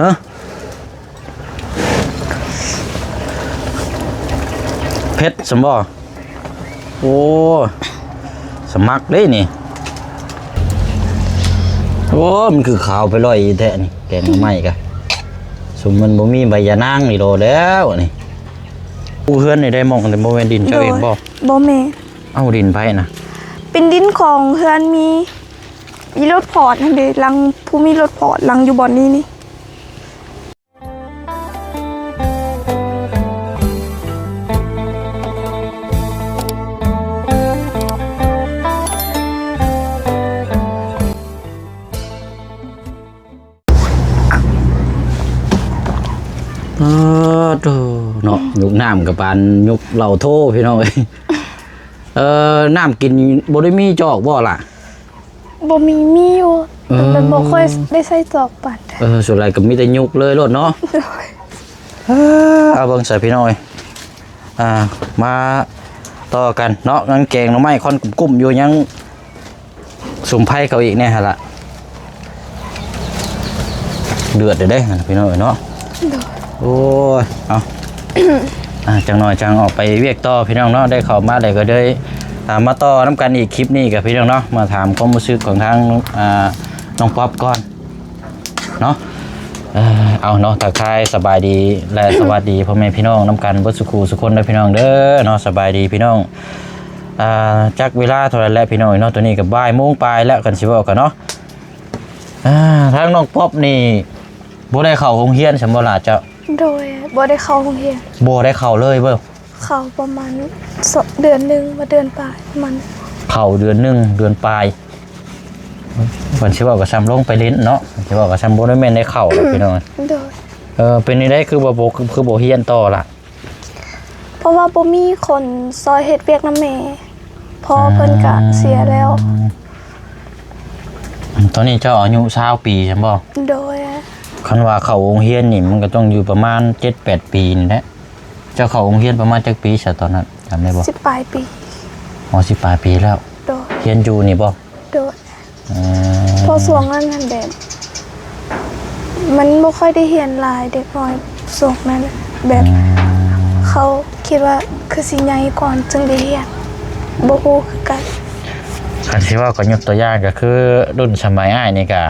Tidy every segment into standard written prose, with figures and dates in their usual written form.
ฮะเพชรสมบ่โอ้สมัครเลยนี่โอ้มันคือขาวไปลอยแท้นี่แกงใหม่กะสมมันบ่มีใบยานางนี่โดแล้วนี่ผู้เฮือนนี่ได้มองแต่บ่แม่นดินเจ้าเองบ่แม่เอาดินไผนะเป็นดินของเฮือนมีรถพอร์ตนั่นเด้ลังผู้มีรถพอร์ตลังอยู่บ่อนนี้นี่เนาะยุกน้ำกับปานยุกเหล่าโทพี่น้องน้ำกินบ่ได้มีจอกบ่ล่ะบ่มีอยู่แต่บ่ค่อยได้ใส่จอกปัดส่วนใหญ่ก็มีแต่ยุกเลยรถเนาะเอาเบิ่งใส่พี่น้อยมาต่อกันเนาะงั้นแกงหน่อไม้ค่อนกุ้มอยู่ยังสุ่มไผ่เขาอีกแน่ฮะล่ะเดือดเด้พี่น้อยเนาะโอ้ยเอาจังหน่อยจังออกไปเวียกต่อพี่น้องเนาะได้เข้ามาได้ก็ได้มาต่อน้ำกันอีกคลิปนี้กับพี่น้องเนาะมาถามความรู้สึกของทางน้องป๊อปก่อนเนาะเอาเนาะทักทายสบายดีและสวัสดีพ่อแม่พี่น้องน้ำกันเบิดสุขุสุคนได้พี่น้องเด้อเนาะสบายดีพี่น้องจักเวลาเท่าไรแล้วพี่น้องเนาะตัวนี้กับบ่ายโมงปลายแล้วกันสิว่ากันเนาะทางน้องป๊อปนี่บ่ได้เข้าโรงเรียนสมบูรณ์เจ้าโดยบ่ได้เข้าโรงเรียนบ่ได้เข้าเลยเบ้อเข้าประมาณเดือนนึงมาเดือนปลายมันเข้าเดือนนึงเดือนปลายเพิ่นสิว่าก็ซ้ำลงไปลิ้นเนาะสิว่าก็ซ้ำบ่ได้แม่นได้เข้าแล้วพี่น้องโดยเป็นนี่ได้คือบ่เฮียนต่อล่ะเพราะว่าบ่มีคนซอยเฮ็ดเวียกนำแม่พอเพิ่นก็เสียแล้วตอนนี้เจ้าอายุ20ปีใช่บ่โดยคันว่าเข้าโรงเรียนนี่มันก็ต้องอยู่ประมาณ 7-8 ปีนี่แหละเจ้าเข้าโรงเรียนประมาณจักปีซะตอนนั้นจำได้บ่10ปลายปีอ๋อ10ปลายปีแล้วโดยเรียนอยู่นี่บ่โดยพอช่วงนั้นแบบมันบ่ค่อยได้เรียนหลายเด็กน้อยช่วงนั้นแบบเขาคิดว่าคือสิใหญ่ก่อนจึงได้เรียนบ่ฮู้คือกันคันสิว่าก็ยกตัวอย่างก็คือรุ่นสมัยอ้ายนี่ก็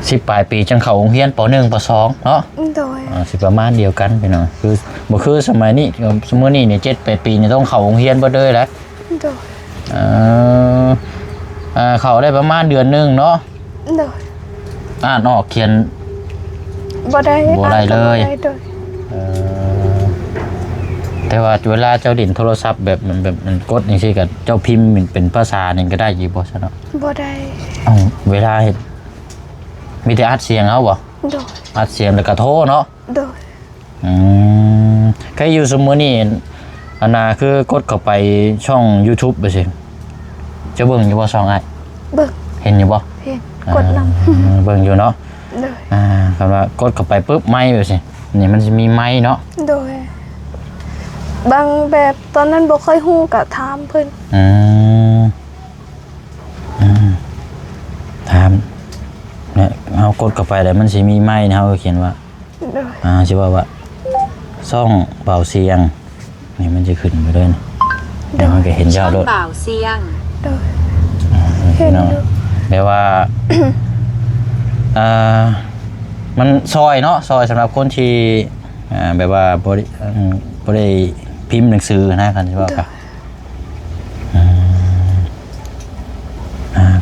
10ปลายปีจังเข้าโรงเรียนป.1 ป.2 เนาะโดยสิประมาณเดียวกันพี่น้องคือบ่คือสมัยนี้สมัยนี้เนี่ย7-8 ปีนี่ต้องเข้าโรงเรียนบ่เลยแหละโดยเข้าได้ประมาณเดือนนึงเนาะโดยอ่านออกเขียนบ่ได้เลยแต่ว่าเวลาเจ้าดินโทรศัพท์แบบมันกดจังซี่ก็เจ้าพิมพ์เป็นภาษานึงก็ได้อยู่บ่ซะเนาะบ่ได้เวลาเฮ็ดมีแต่อัดเสียงเอาบ่โดยอัดเสียงแล้วก็โทรเนาะโดยใครอยู่สมื้อนี้อันน่ะคือกดเข้าไปช่อง YouTube ไปสิจะเบิ่งอยู่บ่ช่องอ้ายเบิ่งเห็นอยู่บ่เห็นกดนำเบิ่งอยู่เนาะโดยคำว่ากดเข้าไปปึ๊บไมค์ไปสินี่มันสิมีไมค์เนาะโดยบางแบบตอนนั้นบ่ค่อยฮู้ก็ถามเพิ่นถามเนี่ยเฮากดเข้าไปแล้วมันสิมีไมค์เฮาเขียนว่าสิว่าช่องเบาเสียงนี่มันจะขึ้นไปเลยนะเดี๋ยวมันก็เห็นยาวด้วยเบาเสียงเห็นแปลว่ามันซอยเนาะซอยสำหรับคนที่แบบว่าบ่ได้พิมพ์หนังสือนะครับใช่ป่ะครับ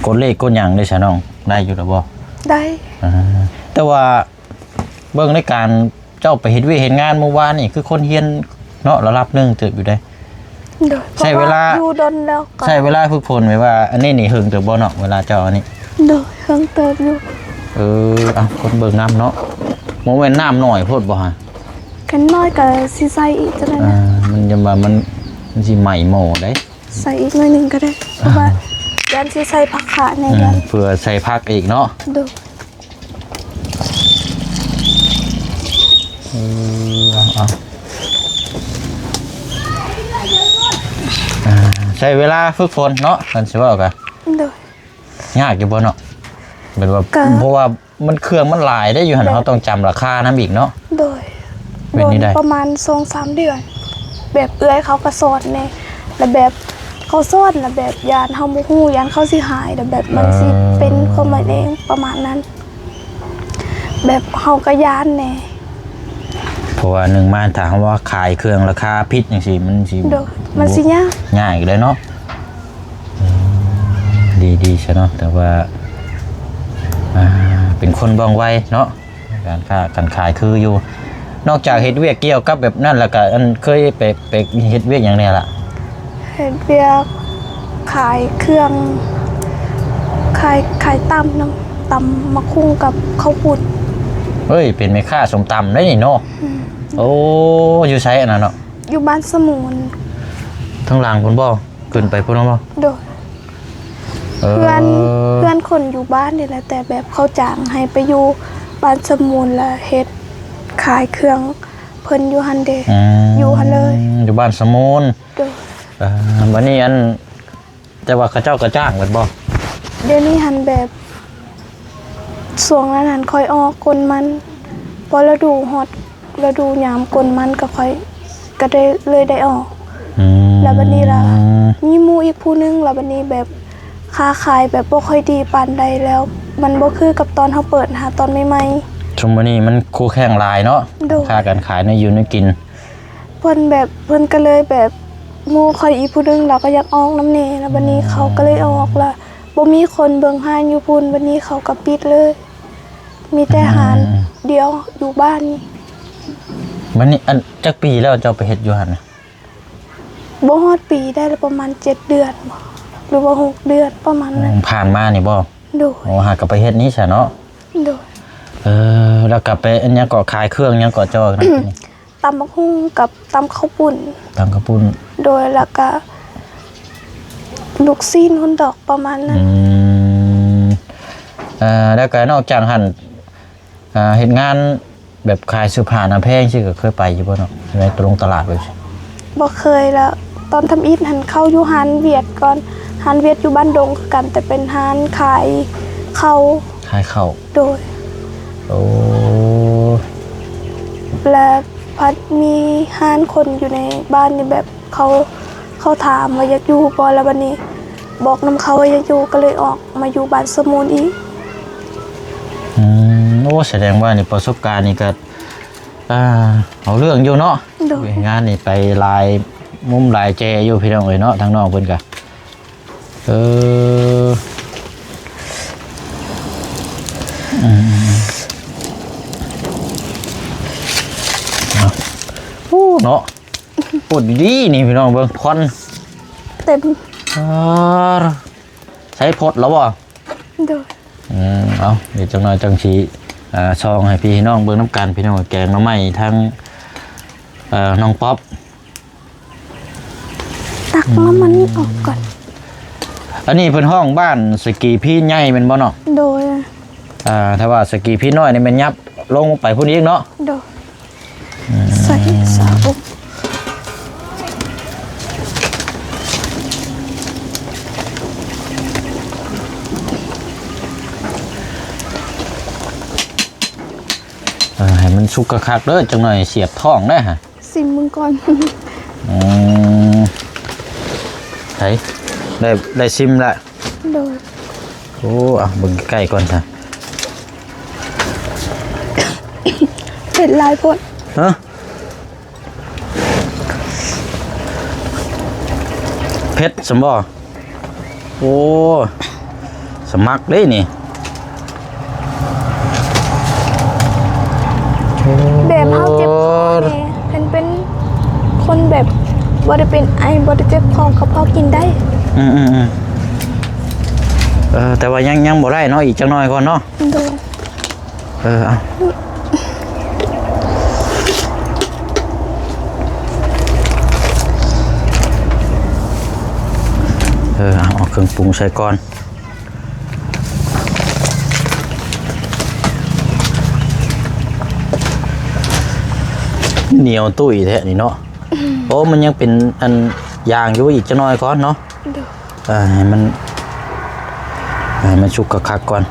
กดเลขกดหยังได้ซะน้องได้อยู่หรือบ่ได้แต่ว่าเบิ่งในการเจ้าไปเฮ็ดเฮ็ดงานเมื่อวานนี่คือคนเฮียนเนาะระดับนึงตึกอยู่ได้ใช้เวลาอยู่ดนแล้วใช้เวลาฝึกฝนไว้ว่าอันนี้นี่หึงตึกบ่เนาะเวลาเจ้าอันนี้โดยหึงเติบอยู่คนเบิ่งน้ำเนาะบ่แม่นน้ำน้อยโพดบ่ฮะกันน้อยก็สิใส่อีกจังได๋มันจะว่ามันสิใหม่โหมได้ใส่อีกหน่อยนึงก็ได้เพราะว่ายันสิใส่ผักขาในนั้นเพื่อใส่ผักอีกเนาะดูใช้เวลาฝึกฝนเนาะกันสิว่ากันดูยากอยู่บ่เนาะเป็นว่าเพราะว่า มันเครื่องมันหลายได้อยู่หั่นเฮาต้องจำราคานํอีกเนาะโดย เป็นนี่ได้ ประมาณ 2-3 เดือน แบบเอื้อยเขาก็สอนแน่แล้วแบบเขาสอนแล้วแบบยานเฮาบ่ฮู้ยานเขาสิหายแล้วแบบมันสิเป็นความหมายเองประมาณนั้น แบบเฮาก็ยานแน่ เพราะว่าหนึ่งมาถามว่าขายเครื่องราคาพิษจังซี่มันสิ โดยมันสิยาก ง่ายอีกเลยเนาะดีๆใช่เนาะแต่ว่าเป็นคนบ้องไวเนาะการขายคืออยู่นอกจากเฮ็ดเวียกเกี่ยวกับแบบนั้นแล้วก็อันเคยไปเฮ็ดเวียกอย่างเนี้ยล่ะ เฮ็ดเวียกขายเครื่องขายตำน้ำตำมะคุ่งกับข้าวปุ้น เฮ้ยเป็นแม่ค้าส้มตำได้นี่เนาะโอ้อยู่ไสอันนั้นเนาะ อยู่บ้านสมุน ทั้งหลังพุ่นบ่ขึ้นไปพุ่นบ่ โดยเพื่อนคนอยู่บ้านนี่แหละแต่แบบเขาจ้างให้ไปอยู่บ้านสมุนแล้วเฮ็ดขายเครื่องเพิ่นอยู่หั่นเด้อยู่หั่นเลย อยู่บ้านสมุน โดย วันนี้อันแต่ว่าเขาเจ้าก็จ้างกันบ่ เดี๋ยวนี้หันแบบช่วงนั้นหันค่อยออกกลมันพอฤดูฮอดฤดูยามกลมันก็ค่อยก็ได้เลยได้ออกแล้วบัดนี้ล่ะมีหมู่อีกผู้นึงแล้วบัดนี้แบบค้าขายแบบบ่ค่อยดีปานใดแล้ว มันบ่คือกับตอนเฮาเปิดหาตอนใหม่ ชุมมื้อนี้มันคู่แข่งหลายเนาะค่าการขายในอยู่ในกิน ๆเพิ่นก็เลยแบบหมู่ค่อยอีกผู้นึงเราก็อยากออกนำแน่แล้วบัดนี้เขาก็เลยออกละบ่มีคนเบิ่งหานอยู่พุ่นบัดนี้เขาก็ปิดเลย มีแต่หานเดียวอยู่บ้านนี่ วันนี้อันจักปีแล้วเจ้าไปเฮ็ดอยู่หั่นน่ะ บ่ฮอดปีได้แล้วประมาณ7 เดือนบ่หรือว่า6 เดือนประมาณนั้น ผ่านมานี่บ่ โดย โอ้หากลับไปเฮ็ดนี่ซะเนาะ โดย แล้วกลับไปอันหยังก็ขายเครื่องหยังก็เจ้านะ ตำบักหุ่งกับตำข้าวปุ้น ตำกระปุ้น โดยแล้วก็ลูกซีนหุ่นดอกประมาณนั้น แล้วก็นอกจากหั่นเฮ็ดงานแบบขายเสื้อผ้าหน้าแพงสิก็เคยไปอยู่บ่เนาะในตรงตลาดไปสิ บ่เคยแล้ว ตอนทำอิฐหันเข้าอยู่หานเวียดก่อนหานเวียดอยู่บ้านดงคือกัน แต่เป็นหานขายข้าว ขายข้าว โดย โอ้ และพัดมีหานคนอยู่ในบ้านนี่แบบเขาถามว่าอยากอยู่บ่แล้วบัดนี้ บอกนำเขาว่าอยากอยู่ก็เลยออกมาอยู่บ้านสมุนอีก โอ้แสดงว่านี่ประสบการณ์นี่ก็เอาเรื่องอยู่เนาะ โดย งานนี่ไปลายมุมลายแจอยู่พี่น้องเอ้ยเนาะทางน้องเพิ่นก็เนาะปวดดีนี่พี่น้องเบิ่งพร เต็ม ใช้พดแล้วบ่ โดย เอาเดี๋ยวจังหน่อยจังชี้ซองให้พี่น้องเบิ่งน้ำกันพี่น้องแกงหน่อไม้ทั้งน้องป๊อป ตักแล้วมันออกก่อน อันนี้เพิ่นห้องบ้านสกีพี่ใหญ่แม่นบ่เนาะ โดย ถ้าว่าสกีพี่น้อยนี่แม่นยับลงไปพุ่นอีกเนาะ โดยใส่สาว ให้มันสุกคักๆเด้อจังหน่อยเสียบท้องได้ฮะ ซิมมึงก่อน ได้ซิมละ โดย โอ้เบิ่งใกล้ก่อนค่ะ เป็นลายพด ฮะเพชรสมบ่โอ้สมัครเด้นี่ แบบเฮาเจ็บคอแน่เป็นคนแบบบ่ได้เป็นไอบ่ได้เจ็บคอเขาพอกินได้ แต่ว่ายังบ่ได้เนาะอีกจังน้อยก่อนเนาะ โดย เอาเครื่องปรุงใส่ก่อนเหนียวตุ้ยแท้นี่เนาะโอ้มันยังเป็นอันยางอยู่อีกจังน้อยก่อนเนาะ โดย ให้มันชุกคักๆก่อน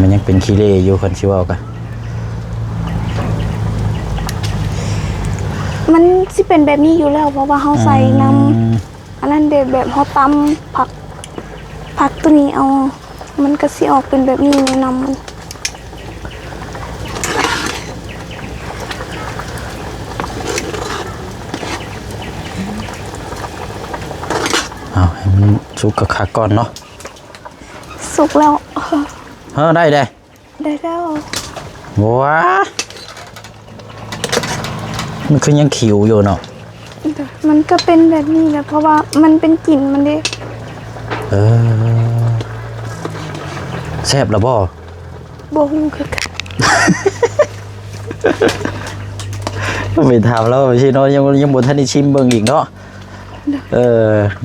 มันยังเป็นขี้เล่อยู่คนชิเว่ากัน มันสิเป็นแบบนี้อยู่แล้วเพราะว่าเขาใส่น้ำอันนั้นเด็แบบเขาตำผักตัวนี้เอามันก็สิออกเป็นแบบนี้น้ำมัน เอาให้มันสุกกะคักก่อนเนาะ สุกแล้ว ได้ได้แล้ว ว้ามันคือยังขิวอยู่เนาะ มันก็เป็นแบบนี้แหละเพราะว่ามันเป็นกลิ่นมันเด้ แซ่บแล้วบ่ บ่ฮู้คือกัน ไปถามแล้วพี่น้องยังบ่ทันได้ชิมเบิ่งอีกเนาะ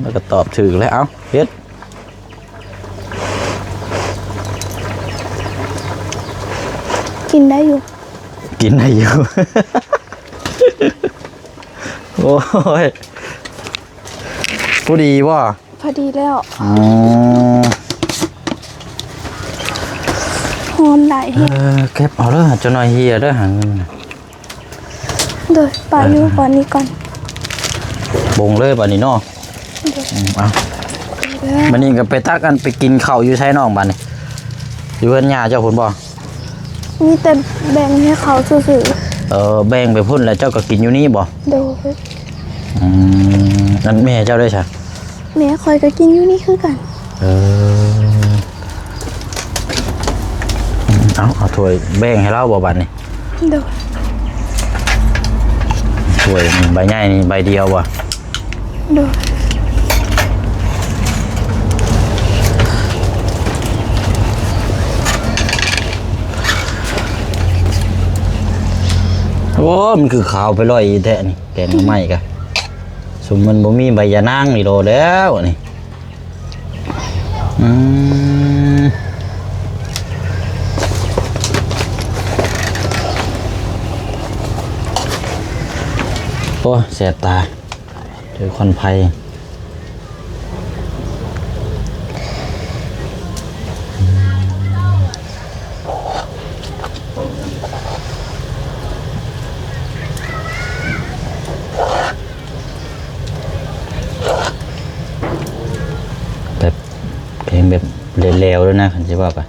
แล้วก็ตอบถูกแล้วเอ้าเฮ็ด กินได้อยู่ กินได้อยู่ โอ้ยผู้ดีบ่ พอดีแล้ว หอมหลายเฮ็ด เก็บเอาเด้อจะหน่อยเฮียเด้อหาเงิน โดยปลาอยู่ก่อนนี้ก่อน บงเลยบัดนี้เนาะเอาบัดนี้ก็ไปตักกันไปกินข้าวอยู่ใช้น้องบัดนี้อยู่เพิ่นย่าเจ้าพุ่นบ่ มีแต่แบ่งให้เขาซื่อ แบ่งไปพุ่นแล้วเจ้าก็กินอยู่นี่บ่ ๆโดย นั่นแม่เจ้าด้วยใช่ แม่คอยก็กินอยู่นี่คือกัน เอาถ้วยแบ่งให้เราบ่บัดนี้ โดย ถ้วยนี่ใบใหญ่นี่ใบเดียวบ่ โดย โอ้มันคือขาวไปลอยแท้นี่แกงหน่อไม้กะสมมันบ่มีใบยะนางนี่โดแล้วนี่โอ้แสบตาเจอควันไฟแบบเพลงแบบเร็วๆด้วยนะคันสิว่าไป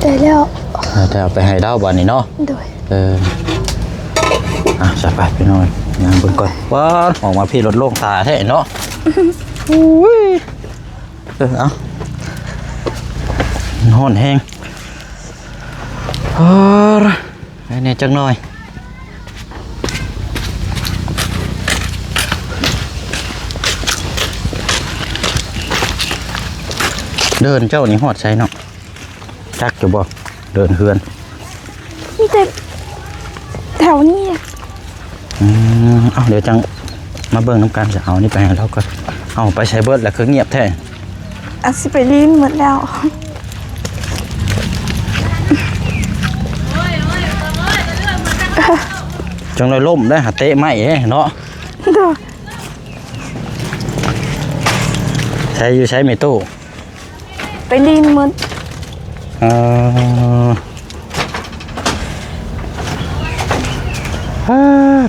ได้แล้ว จะเอาไปให้เล่าบ้านนี้เนาะ โดย จะไปพี่น้อยงานเบิ่งก่อนว้าออกมาพี่รถโล่งตาแท้เนาะอุ้ยเอาห้อนแห้งเนี่ยจังหน่อยเดินเจ้านี่ฮอดใช้เนาะจักอยู่บ่เดินเฮือน มีแต่แถวนี้อะ เอาเดี๋ยวจังมาเบิ่งน้ำกันจะเอานี่ไปให้เราก็เอาไปใช้เบิดแล้วคือเงียบแท้ อาสิไปลิ้นหมดแล้ว จังเลยล่มได้หาเตะไม้เนาะ โดย ใช้อยู่ใช้ไม่ตู้ ไปลิ้นหมด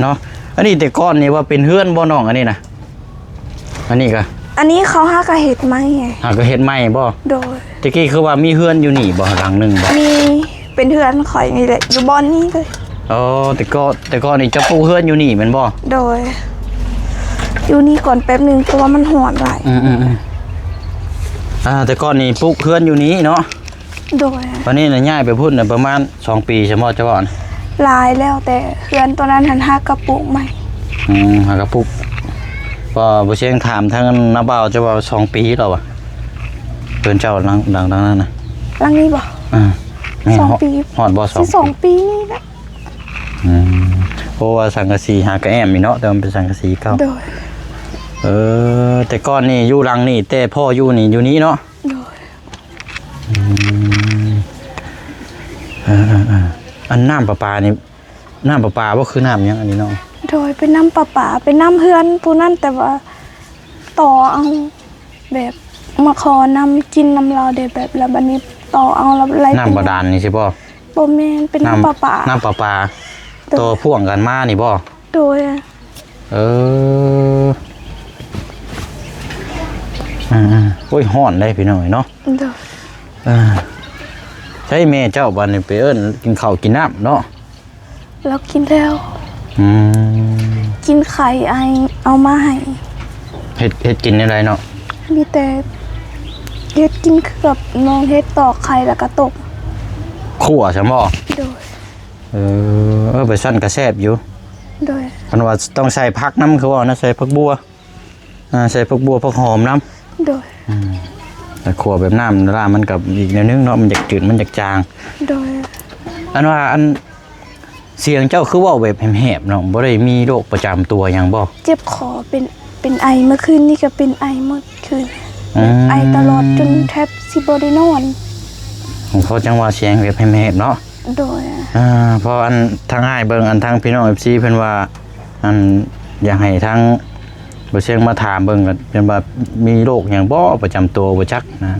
เนาะอันนี้แต่ก้อนนี่ว่าเป็นเฮือนบ่น้องอันนี้นะอันนี้ก็ อันนี้เขาหากระเห็ดไหมไง หาก็เฮ็ดไม้บ่ โดย ตะกี้คือว่ามีเฮือนอยู่นี่บ่หลังหนึงบ่ มีเป็นเทือนข่อยนี่แหละอยู่บอนนี้เลย แต่ก้อนนี่จะปลูกเฮือนอยู่นี่แม่นบ่ โดย อยู่นี่ก่อนแป๊บหนึ่งเพราะว่ามันหอนหลาย แต่ก้อนนี่ปลูกเฮือนอยู่นี้เนาะ โดย วันนี้น่ะย้ายไปพุ่นน่ะประมาณ2 ปีใช่บ่เจ้าก่อน ลายแล้วแต่เฮือนตัวนั้นหันหากระปุกใหม่ หากระปุกบ่เชียงถามทางน้าบ่าวจะว่า2 ปีแล้วว่ะเพิ่นเจ้าดังนั้นน่ะ หลังนี้บ่ 2 ปี ฮอดบ่ สิ 2 ปีนี่แหละ เพราะว่าสังกะสีหากระแอมนี่เนาะแต่มันเป็นสังกะสีเก่า โดย แต่ก้อนนี่อยู่หลังนี่แต่พ่ออยู่นี่อยู่นี้เนาะ โดย อันน้ำประปานี่น้ำประปาว่าคือน้ำยังอันนี้เนาะ โดยเป็นน้ำประปาเป็นน้ำเฮือนผู้นั้นแต่ว่า ต่อเอาแบบมาขอนำกินน้ำเราเด็แบบแล้วบัดนี้ต่อเอาแล้วอะไร น้ำบาดาลนี่ใช่บ่ บ่แม่นเป็นน้ำประปา น้ำประปาตัวพ่วงกันมานี่บ่ โดย เออโอ้ยฮ้อนได้พี่น้อยเนาะ โดย ใช่แม่เจ้าบัดนี้ไปเอิ้นกินข้าวกินน้ำเนาะ แล้วกินแล้ว กินไข่ไอเอามาให้ เฮ็ดกินอะไรเนาะ มีแต่เฮ็ดกินคือกับน้องเฮ็ดตอกไข่แล้วก็ตก ขั่วใช่บ่ โดย ไปซ่อนกระแซบอยู่ โดย เพิ่นว่าต้องใส่ผักน้ำคือว่านะใส่ผักบัวใส่ผักบัวผักหอมน้ำ โดย แต่ขั่วแบบน้ำแล้วมันกับอีกแนวนึงเนาะมันจะจืดมันจะจาง โดย อันว่าอันเสียงเจ้าคือเว่าแบบแหบๆเนาะบ่ได้มีโรคประจำตัวหยังบ่ เจ็บคอเป็นไอเมื่อคืนนี่ก็เป็นไอเมื่อคืนไอตลอดจนแทบสิบ่ได้นอน ของเขาจังว่าเสียงแบบแหบๆเนาะ โดย เพราะอันทางอ้ายเบิ่งอันทางพี่น้อง FC เพิ่นว่าอันอยากให้ทางบ่เสียงมาถามเบิ่งกันเป็นว่ามีโรคหยังบ่ประจำตัวบ่จักนะ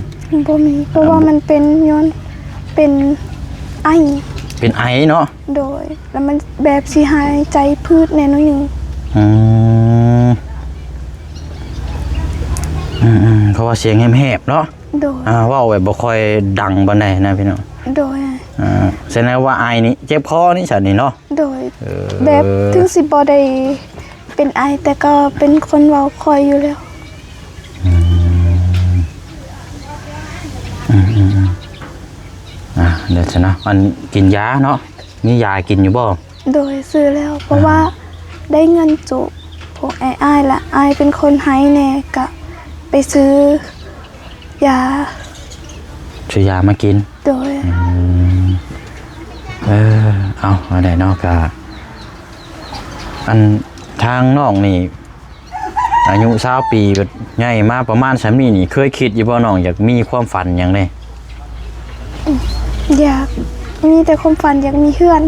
บ่มีเพราะว่ามันเป็นย้อนเป็นไอ เป็นไอเนาะ โดยแล้วมันแบบสิหายใจพืชแน่นอนหนึง เพราะว่าเสียงแหบๆเนาะ โดย เว้าแบบบ่ค่อยดังปานใดนะพี่น้อง โดย แสดงว่าไอนี่เจ็บคอนี่ซั่นนี่เนาะ โดยแบบถึงสิบ่ได้เป็นไอแต่ก็เป็นคนเว้าคอยอยู่แล้ว เดี๋ยวนะมันกินยาเนาะมียากินอยู่บ่ โดยซื้อแล้วเพราะว่าได้เงินจุพวกไอ้ละไอเป็นคนให้แน่กะไปซื้อยา ซื้อยามากิน โดย เอาได้เนาะกะอันทางน้องนี่อายุ20ปีแบบใหญ่มาประมาณ3นี่เคยคิดอยู่บ่น้องอยากมีความฝันหยังได อยากมีแต่ความฝันอยากมีเพื่อน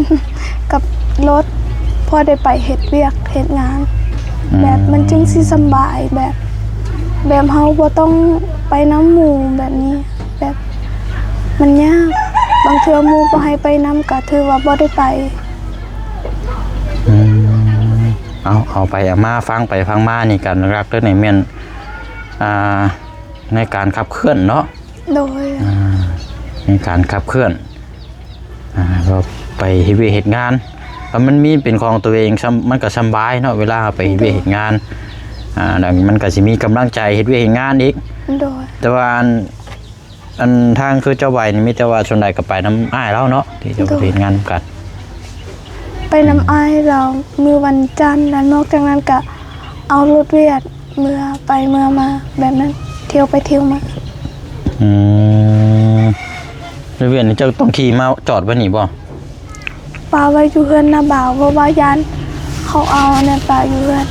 กับรถพอได้ไปเฮ็ดเวียกเฮ็ดงาน แบบมันจึงสิสำบายแบบเฮาบ่ต้องไปน้ำหมู่แบบนี้ แบบมันยากบางเทื่อหมู่บ่ให้ไปน้ำก็ถือว่าบ่ได้ไป เอาไปเอามาฟังไปฟังมานี่กันรักเด้อในแม่นในการขับเคลื่อนเนาะ โดย ในการขับเคลื่อนก็ไปเฮ็ดเวียกเฮ็ดงานมันมีเป็นของตัวเองมันก็สบายเนาะเวลาไปเฮ็ดเวียกเฮ็ดงานมันก็สิมีกำลังใจเฮ็ดเวียกเฮ็ดงานอีก โดย แต่ว่าอันทางคือเจ้าใบนี่มีแต่ว่าส่วนใดก็ไปน้ำอ้ายแล้วเนาะที่จะไปเฮ็ดงานกัน ไปน้ำอ้ายเรามือวันจันทร์แล้วนอกจากนั้นก็เอารถเวียดเมื่อไปเมื่อมาแบบนั้นเที่ยวไปเที่ยวมา เวียนนี่เจ้าต้องขี่มาจอดไว้นี่บ่ ปลาไว้อยู่เฮือนนาบ่าวเพราะว่ายันเขาเอาเนี่ยปลาอยู่เฮือน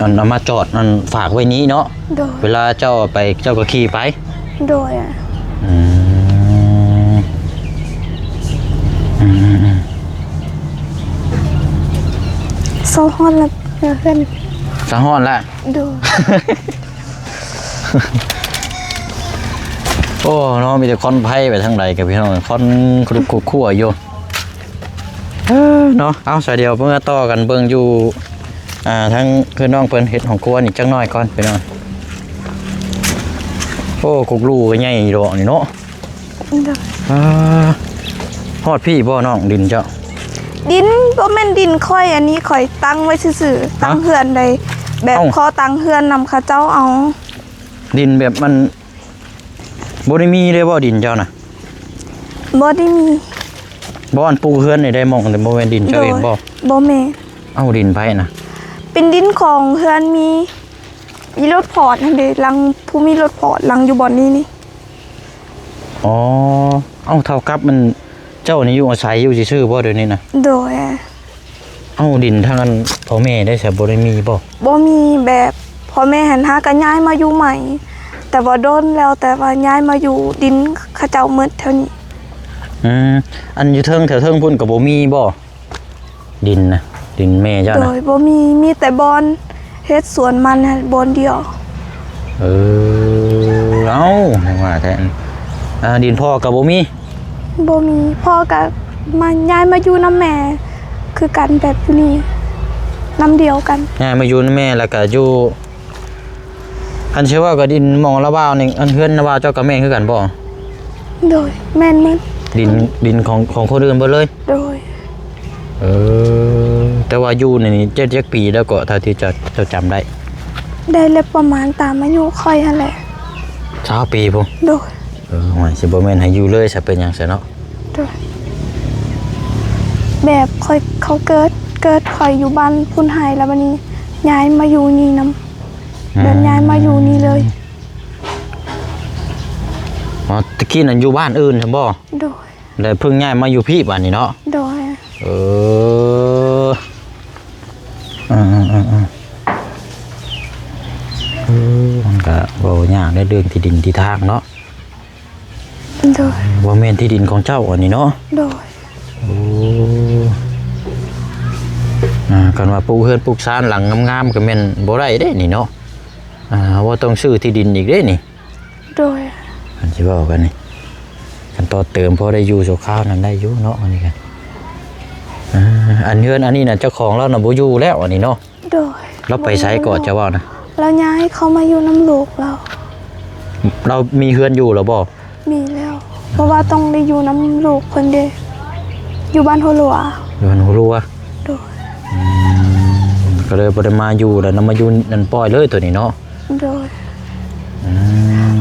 อันเอามาจอดอันฝากไว้นี้เนาะ โดย เวลาเจ้าไปเจ้าก็ขี่ไป โดยโซฮอนแล้วเพื่อน สะฮ้อนละ ดู โอ้เนาะมีแต่คอนไผ่ไปทางใดกับพี่น้องคอนคลุกคั่วอยู่เนาะเอาสายเดียวเมื่อต่อกันเบิ่งอยู่ทั้งคือน้องเพิ่นเฮ็ดของครัวนี่จังน้อยก่อนพี่น้องโอ้กุกลูก็ใหญ่ดอกนี่เนาะ ดู ฮอดพี่บ่น้องดินเจ้า ดินบ่แม่นดินค่อยอันนี้ข่อยตั้งไว้ซื่อๆตั้งเฮือนใดแบบขอตั้งเฮือนนำเขาเจ้าเอา ดินแบบมันบ่ได้มีเลยบ่ดินเจ้าน่ะ บ่ได้มี บ่อันปูเฮือนนี่ได้มองแต่บ่แม่นดินเจ้าเองบ่ บ่แม่น เอาดินไผน่ะ เป็นดินของเฮือนมีรถพอร์ตนั่นเด้ลังผู้มีรถพอร์ตลังอยู่บ่อนนี้นี่ อ๋อเอาเท่ากับมันเจ้านี่อยู่อาศัยอยู่ซื่อๆบ่เดี๋ยวนี้น่ะ โดย เอาดินทางนั้นพ่อแม่ได้ใช้บ่ได้มีบ่ บ่มีแบบพ่อแม่หันหาก็ย้ายมาอยู่ใหม่ แต่ว่าโดนแล้วแต่ว่าย้ายมาอยู่ดินเขาเจ้าหมดแถวนี้ อันอยู่เทิงแถวเทิงพุ่นก็บ่มีบ่ดินนะดินแม่เจ้า โด นะ ยบ่มีแต่บอนเฮ็ดสวนมันน่ะบอนเดียว เออเอ้าว่าแทนดินพ่อกับบ่มี บ่มีพ่อก็มาย้ายมาอยู่น้ำแม่คือกันแบบนี้น้ำเดียวกัน ย้ายมาอยู่นำแม่แล้วก็อยู่อันเชื่อว่าก็ดินหมองละบ่าวนี่อันเฮือนละบ่าวเจ้ากับแม่คือกันบ่ โดยแม่นมึง ดินของคนอื่นเบิดเลย โดย เออแต่ว่าอยู่ในนี้7ปีแล้วก็เท่าที่เจ้าจำได้ ได้เลยประมาณตามอายุค่อยหั่นแหละ 20ปีพุ่น โดย ว่าสิบ่แม่นให้อยู่เลยซะเป็นหยังซะเนาะ โดยแบบค่อยเขาเกิดค่อยอยู่บ้านพุ่นไฮแล้ววันนี้ย้ายมาอยู่นี่นํแบบย้ายมาอยู่นี่เลย อ๋อตะกี้นั่นอยู่บ้านอื่นใช่บ่ โดย แล้วเพิ่งย้ายมาอยู่พี่บ้านนี้เนาะ โดย เออมันก็บ่ยากได้เรื่องที่ดินที่ทางเนาะ โดย บ่แม่นที่ดินของเจ้าอันนี้เนาะ โดย โอ้กันว่าปลูกเฮือนปลูกซ่านหลังงามๆก็แม่นบ่ได้เด้นี่เนาะว่าต้องซื้อที่ดินอีกเด้นี่ โดย อันสิเว้ากันนี่กันต่อเติมพอได้อยู่ชั่วคราวนั้นได้อยู่เนาะอันนี้กันอันเฮือนอันนี้น่ะเจ้าของเราน่ะบ่อยู่แล้วอันนี้เนาะ โดย เราไปไสก่อนจะเว้านะ แล้วย้ายเขามาอยู่น้ำลูกเรา เรามีเฮือนอยู่แล้วบ่ มีแล้ว เพราะว่าต้องได้อยู่น้ำลูกคนเดียวอยู่บ้านโฮลัว อยู่หันหัวรัว โดย ก็เลยบ่ได้มาอยู่แล้วนำมาอยู่นั่นปล่อยเลยตัวนี้เนาะ โดย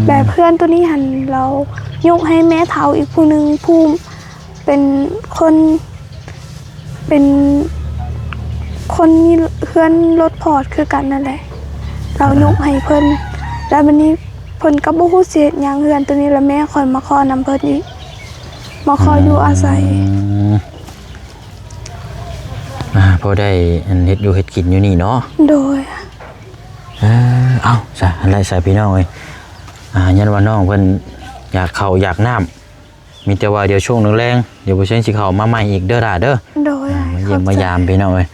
แบบเพื่อนตัวนี้หันเรายกให้แม่เฒ่าอีกผู้หนึ่งผู้เป็นคนมีเพื่อนรถพอร์ตคือกันนั่นแหละ เรายกให้เพิ่นแล้ววันนี้เพิ่นก็บ่ฮู้สิเฮ็ดหยังเพื่อนตัวนี้แล้วแม่คอยมาขอนำเพิ่นอีกมาขออยู่อาศัย พอได้อันเฮ็ดอยู่เฮ็ดกินอยู่นี่เนาะ โดย เอ้าซะอันไรใส่พี่น้องเอ้ยยันว่าน้องเพิ่นอยากเข้าอยากน้ำมีแต่ว่าเดี๋ยวช่วงแรงๆเดี๋ยวบ่เชิญสิเข้ามาใหม่อีกเด้อล่ะเด้อ โดย มาเยี่ยมมายามพี่น้องเอ้ย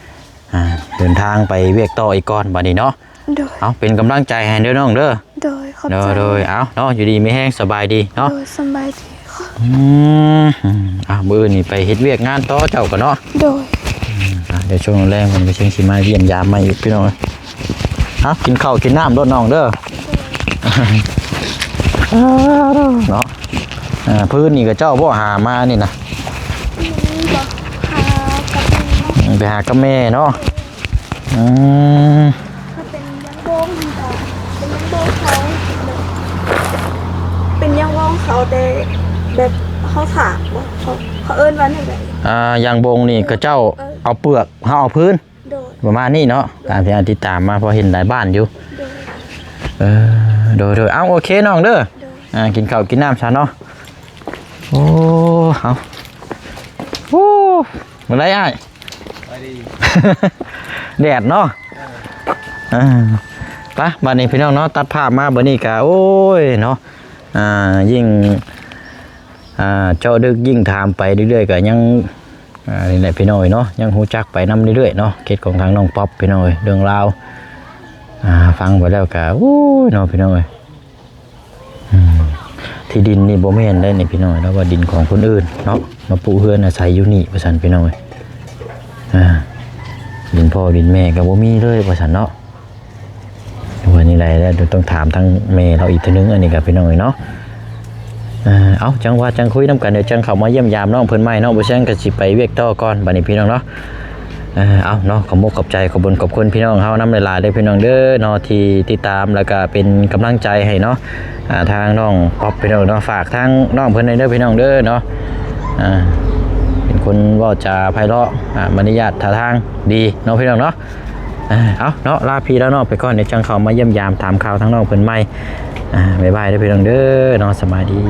เดินทางไปเวียกต่ออีกก่อนบัดนี้เนาะ โดย เอาเป็นกำลังใจให้เด้อน้องเด้อ โดยขอบ โด ใจ ยโดยเอาเนาะอยู่ดีไม่แห้งสบายดีเนาะ โดยสบายดีค่ะ มื้อนี้ไปเฮ็ดเวียกงานต่อเจ้าก็เนาะ โดย เดี๋ยวช่วงแรกมันก็เชิงสิมาเยี่ยมยามมาอีกพี่น้องกินข้าวกินน้ำรดน้องเด้อเนาะพื้นนี่ก็เจ้าบ่หามานี่นะไปหากับแม่เนาะ เป็นยังโบ้งต่อเป็นยังโบ้งเขาแต่แบบเขาถากว่าเขาเอิ้นว่าจังได๋ ยางบงนี่ก็เจ้าเอาเปลือกเฮาเอาพื้น โดย ประมาณนี้เนาะตามที่ติดตามมาพอเห็นหลายบ้านอยู่ โดยเอาโอเคน้องเด้อกินข้าวกินน้ำซะเนาะโอ้เอาโอ้มื้อไรอ้ายแดดเนาะไปบัดนี้พี่น้องเนาะตัดภาพมาบัดนี้ก็โอ้ยเนาะยิ่งเจ้าดึกยิ่งถามไปเรื่อยๆก็ยังนี่แหละพี่น้อยเนาะยังฮู้จักไปนำเรื่อยๆเนาะเคสของทางน้องป๊อปพี่น้อยเรื่องราวฟังไปแล้วก็โอ้ยเนาะพี่น้อยที่ดินนี่บ่แม่นได้นี่พี่น้อยแล้วว่าดินของคนอื่นเนาะมาปลูกเฮือนอาศัยอยู่นี่ว่าซั่นพี่น้อยดินพ่อดินแม่ก็บ่มีเลยว่าซั่นเนาะวันนี้ไรแล้วต้องถามทั้งแม่เราอีกทีนึงอันนี้กับพี่น้อยเนาะเอาจังว่าจังคุยน้ำกันเดี๋ยวจังเข้ามาเยี่ยมยามน้องเพิ่นใหม่เนาะบ่เช่นก็สิไปเวียกต่อก่อนบัดนี้พี่น้องเนาะเอาเนาะขอบคุณขอบใจขอบคุณขอบคุณพี่น้องเฮานำหลายๆเด้อพี่น้องเด้อเนาะที่ติดตามแล้วก็เป็นกำลังใจให้เนาะทางน้องป๊อปพี่น้องเนาะฝากทางน้องเพิ่นเด้อพี่น้องเด้อเนาะเป็นคนเว้าจาไพเราะมารยาทท่าทางดีเนาะพี่น้องเนาะเอาเนาะลาพี่แล้วเนาะไปก่อนเดี๋ยวจังเข้ามาเยี่ยมยามถามข่าวทางน้องเพิ่นใหม่บ๊ายบายเด้อพี่น้องเด้อเนาะสบายดี